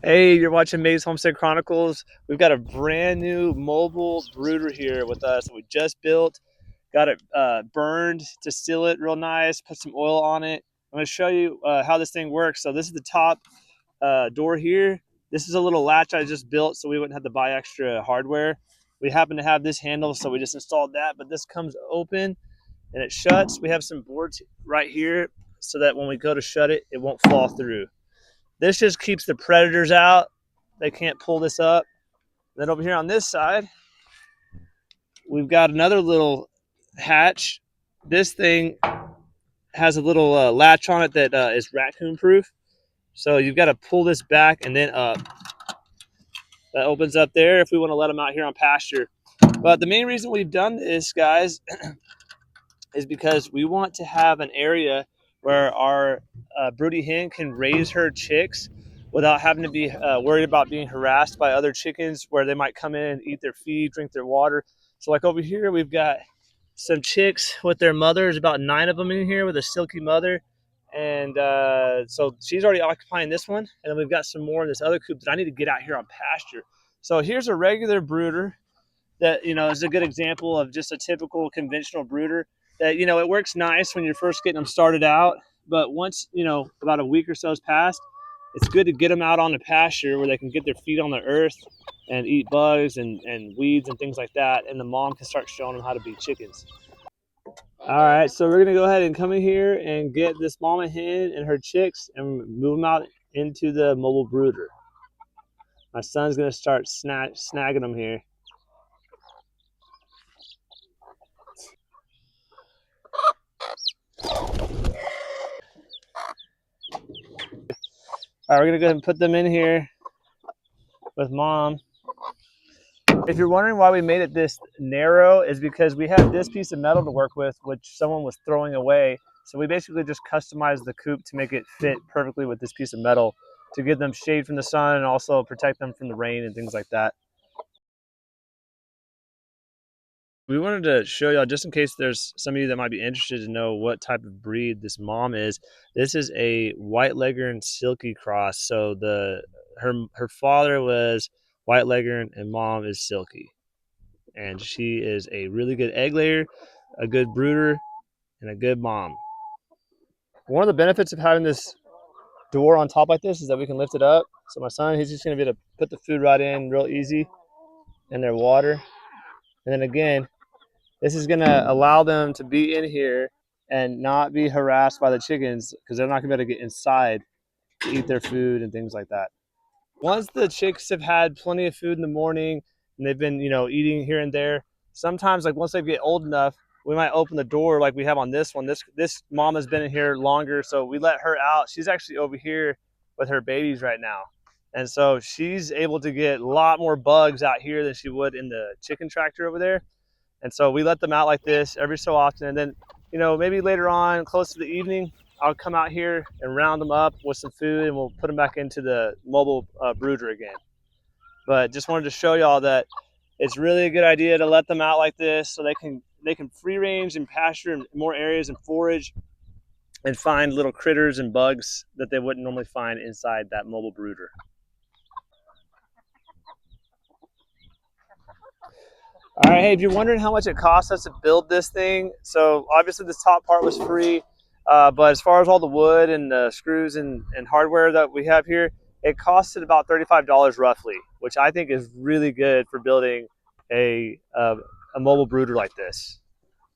Hey, you're watching Mays Homestead Chronicles. We've got a brand new mobile brooder here with us that we just built. Got it burned to seal it real nice, put some oil on it. I'm going to show you how this thing works. So this is the top door here. This is a little latch I just built so we wouldn't have to buy extra hardware. We happen to have this handle, so we just installed that, but this comes open and it shuts. We have some boards right here so that when we go to shut it, it won't fall through. This just keeps the predators out. They can't pull this up. Then over here on this side, we've got another little hatch. This thing has a little latch on it that is raccoon proof. So you've got to pull this back and then up. That opens up there if we want to let them out here on pasture. But the main reason we've done this, guys, is because we want to have an area where our broody hen can raise her chicks without having to be worried about being harassed by other chickens where they might come in and eat their feed, drink their water. So like over here, we've got some chicks with their mothers, about 9 of them in here with a silky mother. And so she's already occupying this one. And then we've got some more in this other coop that I need to get out here on pasture. So here's a regular brooder that, is a good example of just a typical conventional brooder that, it works nice when you're first getting them started out. But once, about a week or so has passed, it's good to get them out on the pasture where they can get their feet on the earth and eat bugs and weeds and things like that. And the mom can start showing them how to be chickens. All right, so we're going to go ahead and come in here and get this mama hen and her chicks and move them out into the mobile brooder. My son's going to start snagging them here. All right, we're gonna go ahead and put them in here with mom. If you're wondering why we made it this narrow, is because we had this piece of metal to work with, which someone was throwing away. So we basically just customized the coop to make it fit perfectly with this piece of metal to give them shade from the sun and also protect them from the rain and things like that. We wanted to show y'all, just in case there's some of you that might be interested to know what type of breed this mom is. This is a white leghorn silky cross. So her father was white leghorn and mom is silky. And she is a really good egg layer, a good brooder, and a good mom. One of the benefits of having this door on top like this is that we can lift it up. So my son, he's just gonna be able to put the food right in real easy and their water. And then again, this is going to allow them to be in here and not be harassed by the chickens because they're not going to be able to get inside to eat their food and things like that. Once the chicks have had plenty of food in the morning and they've been, eating here and there, sometimes like once they get old enough, we might open the door like we have on this one. This mom has been in here longer, so we let her out. She's actually over here with her babies right now. And so she's able to get a lot more bugs out here than she would in the chicken tractor over there. And so we let them out like this every so often. And then, maybe later on, close to the evening, I'll come out here and round them up with some food and we'll put them back into the mobile brooder again. But just wanted to show y'all that it's really a good idea to let them out like this so they can free range and pasture in more areas and forage and find little critters and bugs that they wouldn't normally find inside that mobile brooder. All right, hey, if you're wondering how much it cost us to build this thing, so obviously this top part was free, but as far as all the wood and the screws and hardware that we have here, it costed about $35 roughly, which I think is really good for building a mobile brooder like this.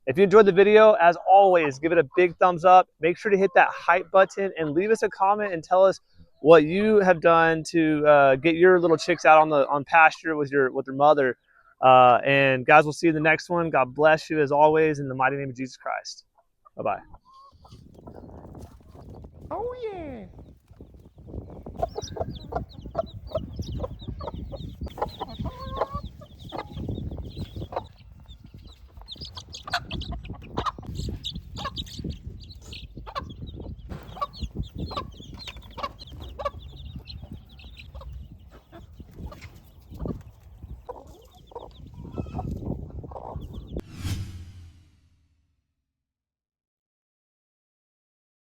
If you enjoyed the video, as always, give it a big thumbs up. Make sure to hit that hype button and leave us a comment and tell us what you have done to get your little chicks out on pasture with their mother. And guys, we'll see you in the next one. God bless you as always in the mighty name of Jesus Christ. Bye-bye. Oh yeah.